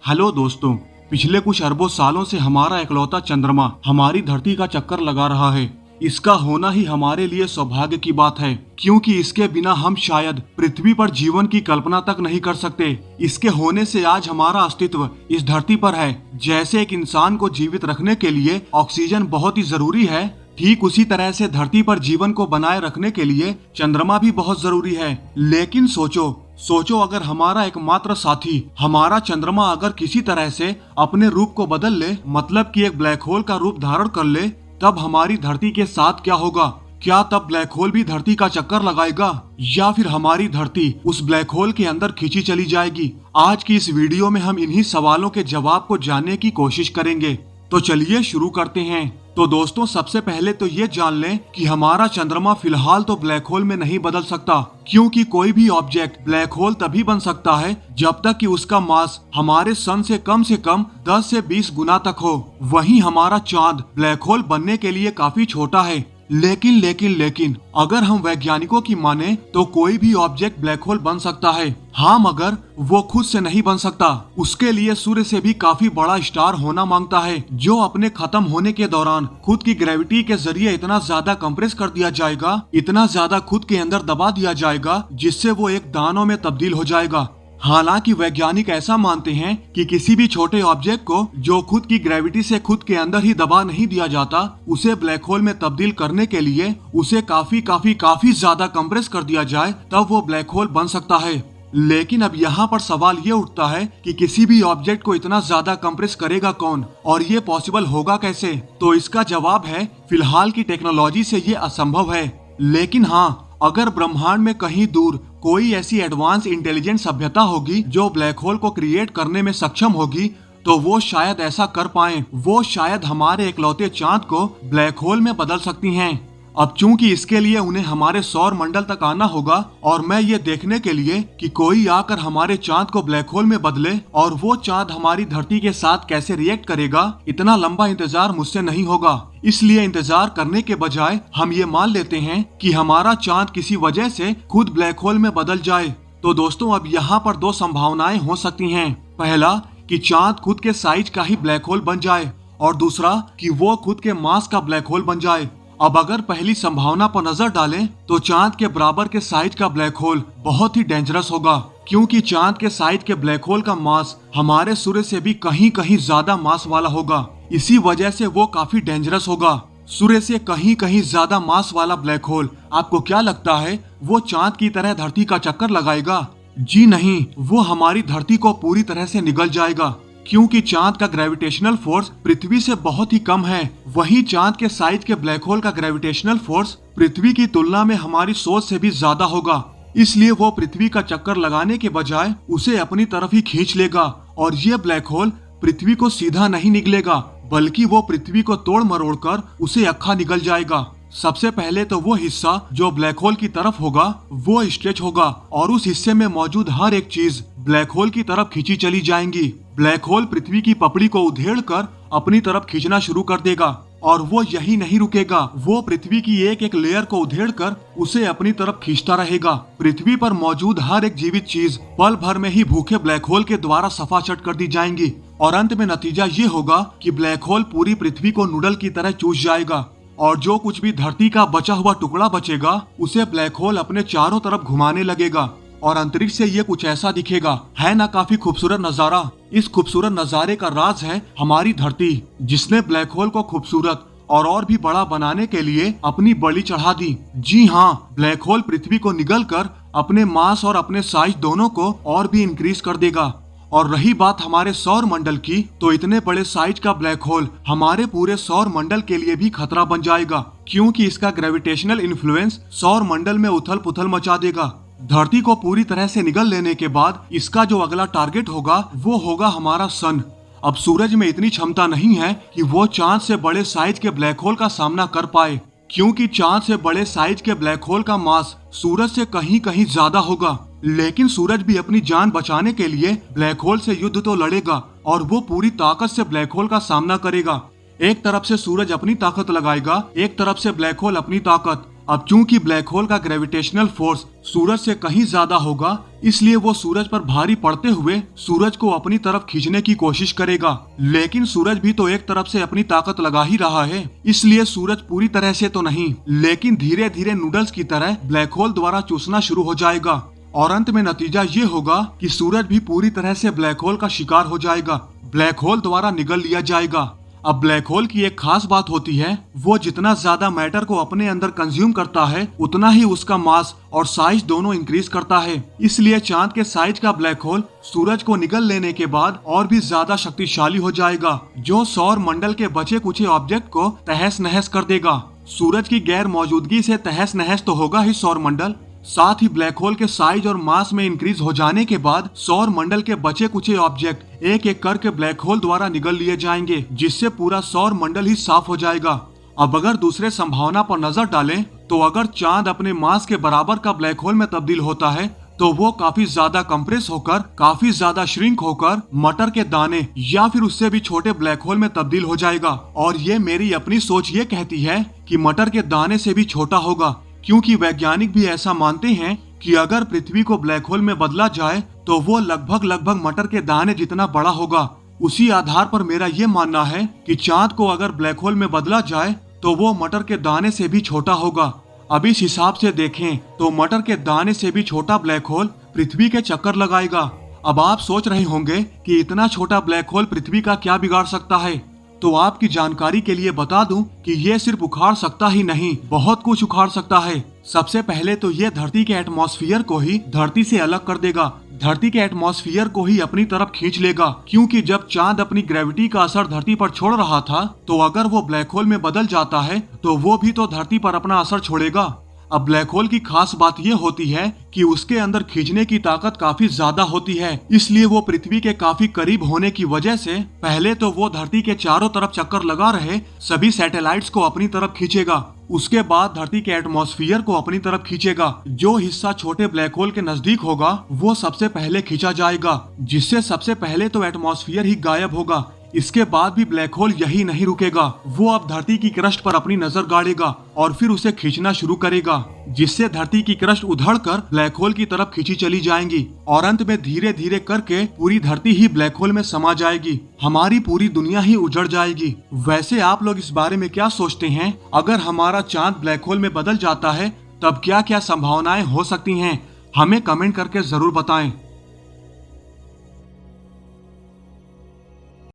Hello दोस्तों, पिछले कुछ अरबों सालों से हमारा इकलौता चंद्रमा हमारी धरती का चक्कर लगा रहा है। इसका होना ही हमारे लिए सौभाग्य की बात है, क्योंकि इसके बिना हम शायद पृथ्वी पर जीवन की कल्पना तक नहीं कर सकते। इसके होने से आज हमारा अस्तित्व इस धरती पर है। जैसे एक इंसान को जीवित रखने के लिए ऑक्सीजन बहुत ही जरूरी है, ठीक उसी तरह से धरती पर जीवन को बनाए रखने के लिए चंद्रमा भी बहुत जरूरी है। लेकिन सोचो अगर हमारा एकमात्र साथी हमारा चंद्रमा अगर किसी तरह से अपने रूप को बदल ले, मतलब कि एक ब्लैक होल का रूप धारण कर ले, तब हमारी धरती के साथ क्या होगा? क्या तब ब्लैक होल भी धरती का चक्कर लगाएगा, या फिर हमारी धरती उस ब्लैक होल के अंदर खींची चली जाएगी? आज की इस वीडियो में हम इन्हीं सवालों के जवाब को जानने की कोशिश करेंगे। तो चलिए शुरू करते हैं। तो दोस्तों, सबसे पहले तो ये जान लें कि हमारा चंद्रमा फिलहाल तो ब्लैक होल में नहीं बदल सकता, क्योंकि कोई भी ऑब्जेक्ट ब्लैक होल तभी बन सकता है जब तक कि उसका मास हमारे सन से कम 10 से 20 गुना तक हो। वहीं हमारा चांद ब्लैक होल बनने के लिए काफी छोटा है। लेकिन अगर हम वैज्ञानिकों की माने तो कोई भी ऑब्जेक्ट ब्लैक होल बन सकता है। हाँ, मगर वो खुद से नहीं बन सकता। उसके लिए सूर्य से भी काफी बड़ा स्टार होना मांगता है, जो अपने खत्म होने के दौरान खुद की ग्रेविटी के जरिए इतना ज्यादा कंप्रेस कर दिया जाएगा, इतना ज्यादा खुद के अंदर दबा दिया जाएगा, जिससे वो एक दानव में तब्दील हो जाएगा। हालांकि वैज्ञानिक ऐसा मानते हैं कि किसी भी छोटे ऑब्जेक्ट को जो खुद की ग्रेविटी से खुद के अंदर ही दबा नहीं दिया जाता, उसे ब्लैक होल में तब्दील करने के लिए उसे काफी ज्यादा कंप्रेस कर दिया जाए, तब वो ब्लैक होल बन सकता है। लेकिन अब यहाँ पर सवाल ये उठता है कि किसी भी ऑब्जेक्ट को इतना ज्यादा कंप्रेस करेगा कौन, और ये पॉसिबल होगा कैसे? तो इसका जवाब है, फिलहाल की टेक्नोलॉजी से ये असंभव है। लेकिन हाँ, अगर ब्रह्मांड में कहीं दूर कोई ऐसी एडवांस इंटेलिजेंट सभ्यता होगी जो ब्लैक होल को क्रिएट करने में सक्षम होगी, तो वो शायद ऐसा कर पाए। वो शायद हमारे इकलौते चांद को ब्लैक होल में बदल सकती हैं। अब चूंकि इसके लिए उन्हें हमारे सौर मंडल तक आना होगा, और मैं ये देखने के लिए कि कोई आकर हमारे चांद को ब्लैक होल में बदले और वो चांद हमारी धरती के साथ कैसे रिएक्ट करेगा, इतना लंबा इंतजार मुझसे नहीं होगा। इसलिए इंतजार करने के बजाय हम ये मान लेते हैं कि हमारा चांद किसी वजह से खुद ब्लैक होल में बदल जाए। तो दोस्तों, अब यहाँ पर दो संभावनाएं हो सकती हैं। पहला, कि चांद खुद के साइज का ही ब्लैक होल बन जाए, और दूसरा कि वो खुद के मास का ब्लैक होल बन जाए। अब अगर पहली संभावना पर नजर डालें तो चांद के बराबर के साइज का ब्लैक होल बहुत ही डेंजरस होगा, क्योंकि चांद के साइज के ब्लैक होल का मास हमारे सूर्य से भी कहीं ज्यादा मास वाला होगा। इसी वजह से वो काफी डेंजरस होगा। सूर्य से कहीं ज्यादा मास वाला ब्लैक होल, आपको क्या लगता है वो चांद की तरह धरती का चक्कर लगाएगा? जी नहीं, वो हमारी धरती को पूरी तरह से निगल जाएगा, क्योंकि चांद का ग्रेविटेशनल फोर्स पृथ्वी से बहुत ही कम है। वहीं चांद के साइज के ब्लैक होल का ग्रेविटेशनल फोर्स पृथ्वी की तुलना में हमारी सोच से भी ज्यादा होगा। इसलिए वो पृथ्वी का चक्कर लगाने के बजाय उसे अपनी तरफ ही खींच लेगा, और ये ब्लैक होल पृथ्वी को सीधा नहीं निगलेगा, बल्कि वो पृथ्वी को तोड़ मरोड़ कर उसे अक्खा निगल जाएगा। सबसे पहले तो वो हिस्सा जो ब्लैक होल की तरफ होगा वो स्ट्रेच होगा, और उस हिस्से में मौजूद हर एक चीज ब्लैक होल की तरफ खींची चली जाएंगी। ब्लैक होल पृथ्वी की पपड़ी को उधेड़ कर अपनी तरफ खींचना शुरू कर देगा, और वो यही नहीं रुकेगा। वो पृथ्वी की एक एक लेयर को उधेड़ कर उसे अपनी तरफ खींचता रहेगा। पृथ्वी पर मौजूद हर एक जीवित चीज पल भर में ही भूखे ब्लैक होल के द्वारा सफाचट कर दी जाएंगी, और अंत में नतीजा ये होगा कि ब्लैक होल पूरी पृथ्वी को नूडल की तरह चूस जाएगा, और जो कुछ भी धरती का बचा हुआ टुकड़ा बचेगा उसे ब्लैक होल अपने चारों तरफ घुमाने लगेगा, और अंतरिक्ष से ये कुछ ऐसा दिखेगा। है ना काफी खूबसूरत नजारा? इस खूबसूरत नजारे का राज है हमारी धरती, जिसने ब्लैक होल को खूबसूरत और भी बड़ा बनाने के लिए अपनी बलि चढ़ा दी। जी हाँ, ब्लैक होल पृथ्वी को निगल कर अपने मास और अपने साइज दोनों को और भी इंक्रीज कर देगा। और रही बात हमारे सौर मंडल की, तो इतने बड़े साइज का ब्लैक होल हमारे पूरे सौर मंडल के लिए भी खतरा बन जाएगा, क्योंकि इसका ग्रेविटेशनल इन्फ्लुएंस सौर मंडल में उथल पुथल मचा देगा। धरती को पूरी तरह से निगल लेने के बाद इसका जो अगला टारगेट होगा वो होगा हमारा सन। अब सूरज में इतनी क्षमता नहीं है कि वो चांद से बड़े साइज के ब्लैक होल का सामना कर पाए, क्योंकि चांद से बड़े साइज के ब्लैक होल का मास सूरज से कहीं ज्यादा होगा। लेकिन सूरज भी अपनी जान बचाने के लिए ब्लैक होल से युद्ध तो लड़ेगा, और वो पूरी ताकत से ब्लैक होल का सामना करेगा। एक तरफ से सूरज अपनी ताकत लगाएगा, एक तरफ से ब्लैक होल अपनी ताकत, अब चूंकि ब्लैक होल का ग्रेविटेशनल फोर्स सूरज से कहीं ज्यादा होगा, इसलिए वो सूरज पर भारी पड़ते हुए सूरज को अपनी तरफ खींचने की कोशिश करेगा। लेकिन सूरज भी तो एक तरफ से अपनी ताकत लगा ही रहा है, इसलिए सूरज पूरी तरह से तो नहीं, लेकिन धीरे धीरे नूडल्स की तरह ब्लैक होल द्वारा चूसना शुरू हो जाएगा। और अंत में नतीजा ये होगा कि सूरज भी पूरी तरह से ब्लैक होल का शिकार हो जाएगा, ब्लैक होल द्वारा निगल लिया जाएगा। अब ब्लैक होल की एक खास बात होती है, वो जितना ज्यादा मैटर को अपने अंदर कंज्यूम करता है, उतना ही उसका मास और साइज दोनों इंक्रीज करता है। इसलिए चांद के साइज का ब्लैक होल सूरज को निगल लेने के बाद और भी ज्यादा शक्तिशाली हो जाएगा, जो सौर मंडल के बचे कुचे ऑब्जेक्ट को तहस नहस कर देगा। सूरज की गैर मौजूदगी से तहस नहस तो होगा ही सौर मंडल, साथ ही ब्लैक होल के साइज और मास में इंक्रीज हो जाने के बाद सौर मंडल के बचे कुचे ऑब्जेक्ट एक एक करके ब्लैक होल द्वारा निगल लिए जाएंगे, जिससे पूरा सौर मंडल ही साफ हो जाएगा। अब अगर दूसरे संभावना पर नजर डालें तो अगर चांद अपने मास के बराबर का ब्लैक होल में तब्दील होता है तो वो काफी ज्यादा कंप्रेस होकर, काफी ज्यादा श्रिंक होकर मटर के दाने या फिर उससे भी छोटे ब्लैक होल में तब्दील हो जाएगा। और ये मेरी अपनी सोच ये कहती है कि मटर के दाने से भी छोटा होगा, क्योंकि वैज्ञानिक भी ऐसा मानते हैं कि अगर पृथ्वी को ब्लैक होल में बदला जाए तो वो लगभग मटर के दाने जितना बड़ा होगा। उसी आधार पर मेरा ये मानना है कि चांद को अगर ब्लैक होल में बदला जाए तो वो मटर के दाने से भी छोटा होगा। अब इस हिसाब से देखें तो मटर के दाने से भी छोटा ब्लैक होल पृथ्वी के चक्कर लगाएगा। अब आप सोच रहे होंगे कि इतना छोटा ब्लैक होल पृथ्वी का क्या बिगाड़ सकता है, तो आपकी जानकारी के लिए बता दूं कि ये सिर्फ उखाड़ सकता ही नहीं, बहुत कुछ उखाड़ सकता है। सबसे पहले तो ये धरती के एटमॉस्फेयर को ही धरती से अलग कर देगा, धरती के एटमॉस्फेयर को ही अपनी तरफ खींच लेगा, क्योंकि जब चांद अपनी ग्रेविटी का असर धरती पर छोड़ रहा था, तो अगर वो ब्लैक होल में बदल जाता है तो वो भी तो धरती पर अपना असर छोड़ेगा। अब ब्लैक होल की खास बात ये होती है कि उसके अंदर खींचने की ताकत काफी ज्यादा होती है, इसलिए वो पृथ्वी के काफी करीब होने की वजह से पहले तो वो धरती के चारों तरफ चक्कर लगा रहे सभी सैटेलाइट्स को अपनी तरफ खींचेगा। उसके बाद धरती के एटमॉस्फेयर को अपनी तरफ खींचेगा। जो हिस्सा छोटे ब्लैक होल के नजदीक होगा वो सबसे पहले खींचा जाएगा, जिससे सबसे पहले तो एटमॉस्फेयर ही गायब होगा। इसके बाद भी ब्लैक होल यही नहीं रुकेगा, वो अब धरती की क्रस्ट पर अपनी नजर गाड़ेगा और फिर उसे खींचना शुरू करेगा, जिससे धरती की क्रस्ट उधड़कर ब्लैक होल की तरफ खींची चली जाएंगी और अंत में धीरे धीरे करके पूरी धरती ही ब्लैक होल में समा जाएगी, हमारी पूरी दुनिया ही उजड़ जाएगी। वैसे आप लोग इस बारे में क्या सोचते हैं? अगर हमारा चांद ब्लैक होल में बदल जाता है तब क्या क्या संभावनाएं हो सकती हैं? हमें कमेंट करके जरूर बताएं।